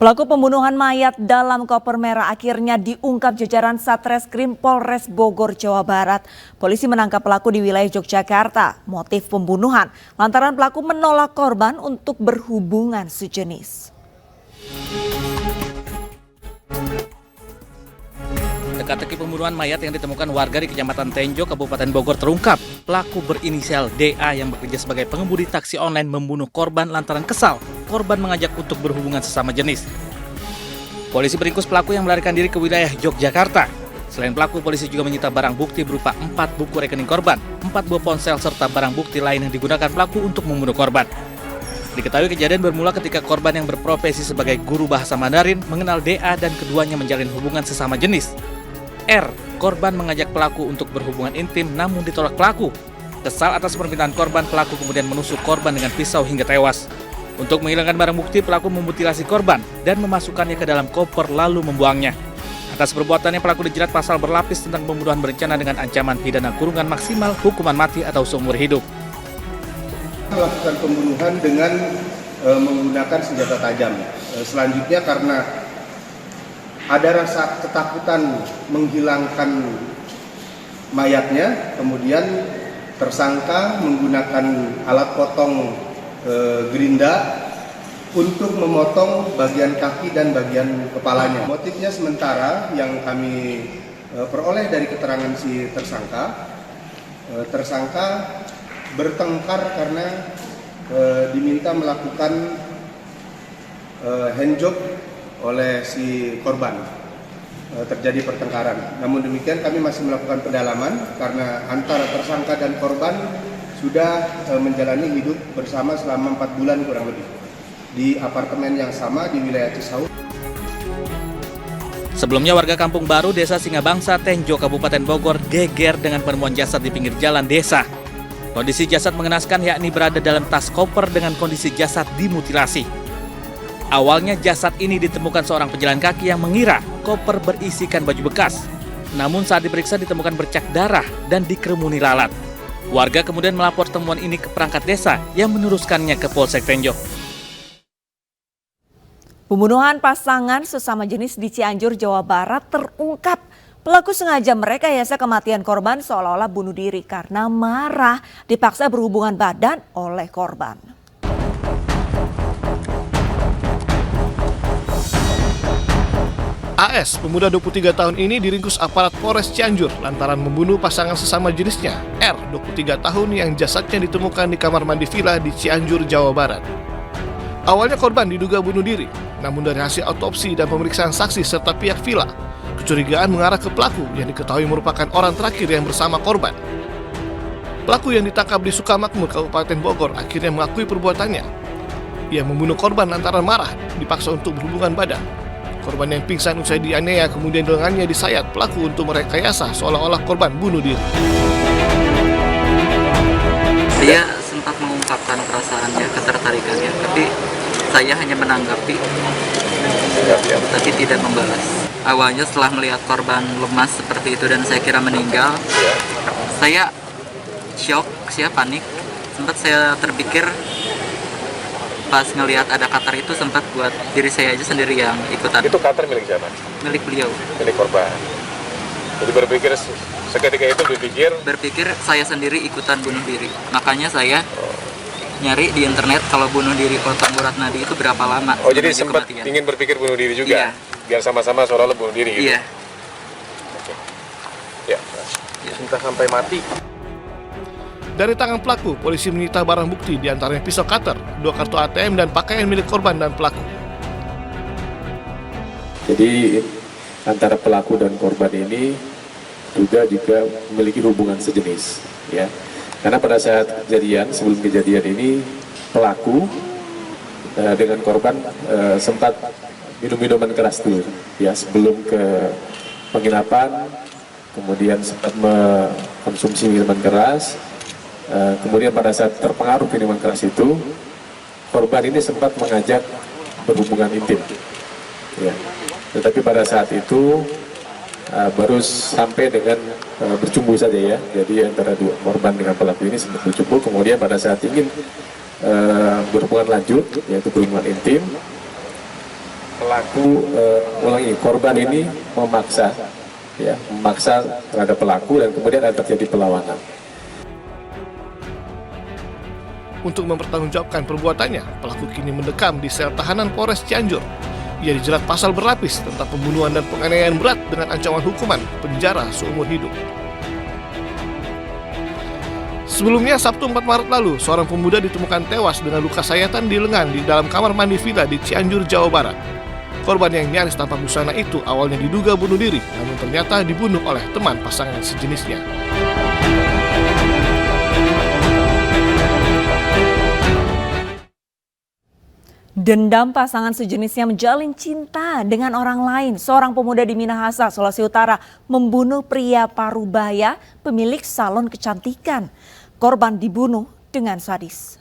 Pelaku pembunuhan mayat dalam koper merah akhirnya diungkap jajaran Satreskrim Polres Bogor, Jawa Barat. Polisi menangkap pelaku di wilayah Yogyakarta. Motif pembunuhan lantaran pelaku menolak korban untuk berhubungan sejenis. Teka-teki pembunuhan mayat yang ditemukan warga di Kecamatan Tenjo, Kabupaten Bogor terungkap. Pelaku berinisial DA yang bekerja sebagai pengemudi taksi online membunuh korban lantaran kesal. Korban mengajak untuk berhubungan sesama jenis. Polisi meringkus pelaku yang melarikan diri ke wilayah Yogyakarta. Selain pelaku, polisi juga menyita barang bukti berupa 4 buku rekening korban, 4 buah ponsel serta barang bukti lain yang digunakan pelaku untuk membunuh korban. Diketahui kejadian bermula ketika korban yang berprofesi sebagai guru bahasa Mandarin mengenal DA dan keduanya menjalin hubungan sesama jenis. R, korban mengajak pelaku untuk berhubungan intim namun ditolak pelaku. Kesal atas permintaan korban, pelaku kemudian menusuk korban dengan pisau hingga tewas. Untuk menghilangkan barang bukti, pelaku memutilasi korban dan memasukkannya ke dalam koper lalu membuangnya. Atas perbuatannya, pelaku dijerat pasal berlapis tentang pembunuhan berencana dengan ancaman pidana kurungan maksimal, hukuman mati atau seumur hidup. Melakukan pembunuhan dengan menggunakan senjata tajam. Selanjutnya karena ada rasa ketakutan menghilangkan mayatnya, kemudian tersangka menggunakan alat potong gerinda untuk memotong bagian kaki dan bagian kepalanya. Motifnya sementara yang kami peroleh dari keterangan si tersangka, tersangka bertengkar karena diminta melakukan handjob oleh si korban. Terjadi pertengkaran. Namun demikian kami masih melakukan pendalaman karena antara tersangka dan korban sudah menjalani hidup bersama selama 4 bulan kurang lebih di apartemen yang sama di wilayah Cisauk. Sebelumnya warga Kampung Baru, Desa Singabangsa, Tenjo, Kabupaten Bogor geger dengan penemuan jasad di pinggir jalan desa. Kondisi jasad mengenaskan, yakni berada dalam tas koper dengan kondisi jasad dimutilasi. Awalnya jasad ini ditemukan seorang pejalan kaki yang mengira koper berisikan baju bekas. Namun saat diperiksa ditemukan bercak darah dan dikerumuni lalat. Warga kemudian melapor temuan ini ke perangkat desa yang meneruskannya ke Polsek Tenjo. Pembunuhan pasangan sesama jenis di Cianjur, Jawa Barat terungkap. Pelaku sengaja merekayasa kematian korban seolah-olah bunuh diri karena marah dipaksa berhubungan badan oleh korban. AS, pemuda 23 tahun ini diringkus aparat Polres Cianjur lantaran membunuh pasangan sesama jenisnya, R, 23 tahun yang jasadnya ditemukan di kamar mandi villa di Cianjur, Jawa Barat. Awalnya korban diduga bunuh diri, namun dari hasil autopsi dan pemeriksaan saksi serta pihak villa, kecurigaan mengarah ke pelaku yang diketahui merupakan orang terakhir yang bersama korban. Pelaku yang ditangkap di Sukamakmur, Kabupaten Bogor, akhirnya mengakui perbuatannya. Ia membunuh korban lantaran marah dipaksa untuk berhubungan badan. Korban yang pingsan usai dianiaya kemudian lengannya disayat pelaku untuk merekayasa seolah-olah korban bunuh diri. Dia sempat mengungkapkan perasaannya, ketertarikannya, tapi saya hanya menanggapi, tapi tidak membalas. Awalnya setelah melihat korban lemas seperti itu dan saya kira meninggal, saya shock, saya panik. Sempat saya terpikir pas ngelihat ada cutter itu sempat buat diri saya aja sendiri yang ikutan. Itu cutter milik siapa? Milik beliau. Milik korban. Jadi berpikir seketika itu berpikir saya sendiri ikutan bunuh diri. Makanya saya nyari di internet kalau bunuh diri kontak urat nadi itu berapa lama. Oh, jadi sempat ingin berpikir bunuh diri juga? Iya. Biar sama-sama seolah-olah bunuh diri gitu? Iya. Oke. Ya. Entah sampai mati. Dari tangan pelaku, polisi menyita barang bukti diantaranya pisau cutter, 2 kartu ATM dan pakaian milik korban dan pelaku. Jadi antara pelaku dan korban ini juga memiliki hubungan sejenis, ya. Karena pada saat kejadian, sebelum kejadian ini pelaku dengan korban sempat minum-minuman keras dulu, ya, sebelum ke penginapan, kemudian sempat mengkonsumsi minuman keras. Kemudian pada saat terpengaruh minuman keras itu, korban ini sempat mengajak berhubungan intim, ya. Tetapi pada saat itu baru sampai dengan bercumbu saja, ya. Jadi antara dua korban dengan pelaku ini sempat bercumbu. Kemudian pada saat ingin berhubungan lanjut, yaitu berhubungan intim, Pelaku korban ini memaksa terhadap pelaku dan kemudian ada terjadi perlawanan. Untuk mempertanggungjawabkan perbuatannya, pelaku kini mendekam di sel tahanan Polres Cianjur. Ia dijerat pasal berlapis tentang pembunuhan dan penganiayaan berat dengan ancaman hukuman penjara seumur hidup. Sebelumnya, Sabtu 4 Maret lalu, seorang pemuda ditemukan tewas dengan luka sayatan di lengan di dalam kamar mandi villa di Cianjur, Jawa Barat. Korban yang nyaris tanpa busana itu awalnya diduga bunuh diri, namun ternyata dibunuh oleh teman pasangan sejenisnya. Dendam pasangan sejenisnya menjalin cinta dengan orang lain. Seorang pemuda di Minahasa, Sulawesi Utara membunuh pria Parubaya, pemilik salon kecantikan. Korban dibunuh dengan sadis.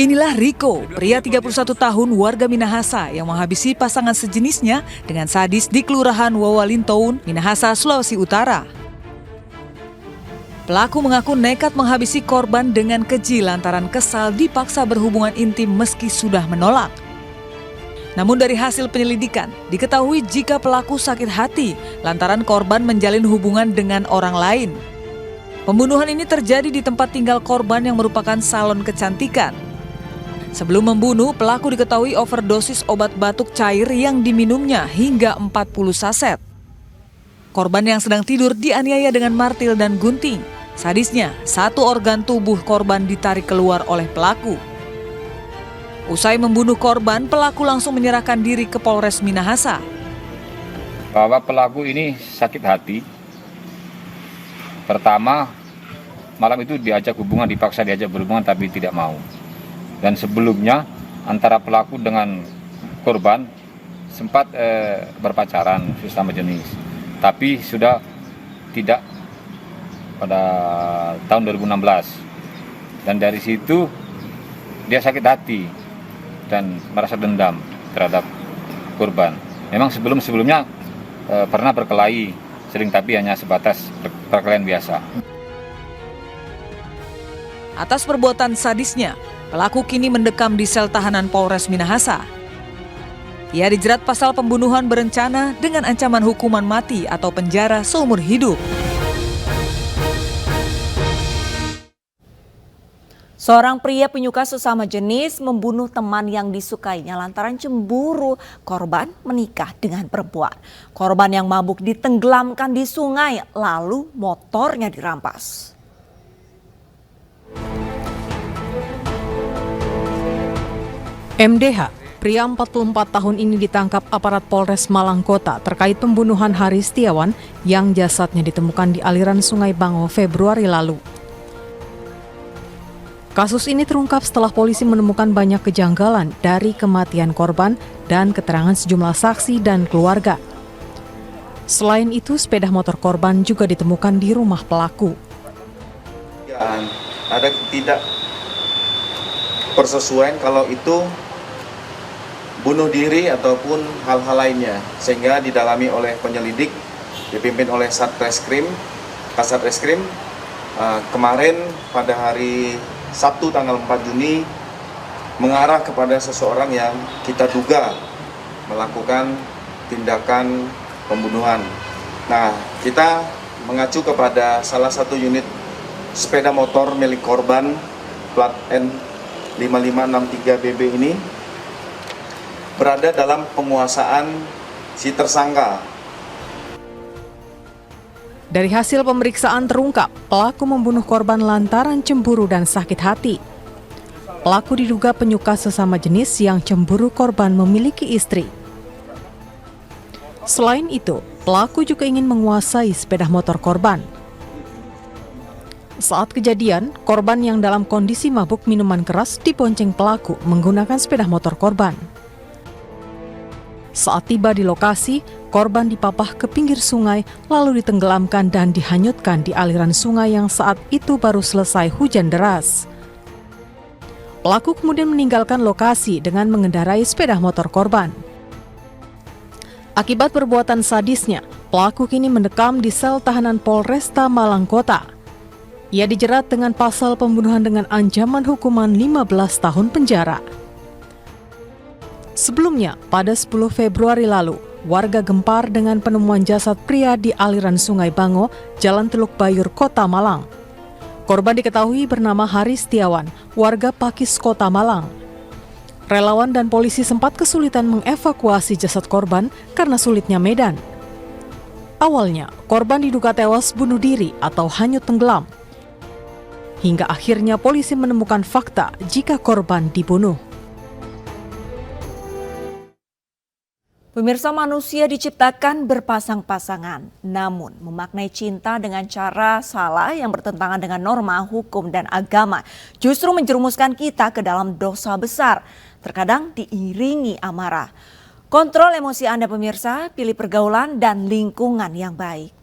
Inilah Riko, pria 31 tahun warga Minahasa yang menghabisi pasangan sejenisnya dengan sadis di Kelurahan Wawalintoun, Minahasa, Sulawesi Utara. Pelaku mengaku nekat menghabisi korban dengan keji lantaran kesal dipaksa berhubungan intim meski sudah menolak. Namun dari hasil penyelidikan, diketahui jika pelaku sakit hati lantaran korban menjalin hubungan dengan orang lain. Pembunuhan ini terjadi di tempat tinggal korban yang merupakan salon kecantikan. Sebelum membunuh, pelaku diketahui overdosis obat batuk cair yang diminumnya hingga 40 saset. Korban yang sedang tidur dianiaya dengan martil dan gunting. Sadisnya, satu organ tubuh korban ditarik keluar oleh pelaku. Usai membunuh korban, pelaku langsung menyerahkan diri ke Polres Minahasa. Bahwa pelaku ini sakit hati. Pertama, malam itu dipaksa diajak berhubungan tapi tidak mau. Dan sebelumnya antara pelaku dengan korban sempat berpacaran sesama jenis, tapi sudah tidak pada tahun 2016. Dan dari situ dia sakit hati dan merasa dendam terhadap korban. Memang sebelumnya pernah berkelahi sering, tapi hanya sebatas perkelahian biasa. Atas perbuatan sadisnya, pelaku kini mendekam di sel tahanan Polres Minahasa. Ia dijerat pasal pembunuhan berencana dengan ancaman hukuman mati atau penjara seumur hidup. Seorang pria penyuka sesama jenis membunuh teman yang disukainya lantaran cemburu. Korban menikah dengan perempuan. Korban yang mabuk ditenggelamkan di sungai, lalu motornya dirampas. MDH, pria 44 tahun ini ditangkap aparat Polres Malang Kota terkait pembunuhan Hari Setiawan yang jasadnya ditemukan di aliran Sungai Bango Februari lalu. Kasus ini terungkap setelah polisi menemukan banyak kejanggalan dari kematian korban dan keterangan sejumlah saksi dan keluarga. Selain itu, sepeda motor korban juga ditemukan di rumah pelaku. Ada tidak persesuaian kalau itu bunuh diri ataupun hal-hal lainnya, sehingga didalami oleh penyelidik dipimpin oleh Satreskrim, Kasat-Reskrim. Kemarin pada hari Sabtu tanggal 4 Juni mengarah kepada seseorang yang kita duga melakukan tindakan pembunuhan. Nah, kita mengacu kepada salah satu unit sepeda motor milik korban plat N5563BB ini berada dalam penguasaan si tersangka. Dari hasil pemeriksaan terungkap, pelaku membunuh korban lantaran cemburu dan sakit hati. Pelaku diduga penyuka sesama jenis yang cemburu korban memiliki istri. Selain itu, pelaku juga ingin menguasai sepeda motor korban. Saat kejadian, korban yang dalam kondisi mabuk minuman keras dibonceng pelaku menggunakan sepeda motor korban. Saat tiba di lokasi, korban dipapah ke pinggir sungai lalu ditenggelamkan dan dihanyutkan di aliran sungai yang saat itu baru selesai hujan deras. Pelaku kemudian meninggalkan lokasi dengan mengendarai sepeda motor korban. Akibat perbuatan sadisnya, pelaku kini mendekam di sel tahanan Polresta Malang Kota. Ia dijerat dengan pasal pembunuhan dengan ancaman hukuman 15 tahun penjara. Sebelumnya, pada 10 Februari lalu, warga gempar dengan penemuan jasad pria di aliran Sungai Bango, Jalan Teluk Bayur, Kota Malang. Korban diketahui bernama Haris Setiawan, warga Pakis, Kota Malang. Relawan dan polisi sempat kesulitan mengevakuasi jasad korban karena sulitnya medan. Awalnya, korban diduga tewas bunuh diri atau hanyut tenggelam. Hingga akhirnya polisi menemukan fakta jika korban dibunuh. Pemirsa, manusia diciptakan berpasang-pasangan, namun memaknai cinta dengan cara salah yang bertentangan dengan norma, hukum, dan agama justru menjerumuskan kita ke dalam dosa besar, terkadang diiringi amarah. Kontrol emosi Anda pemirsa, pilih pergaulan dan lingkungan yang baik.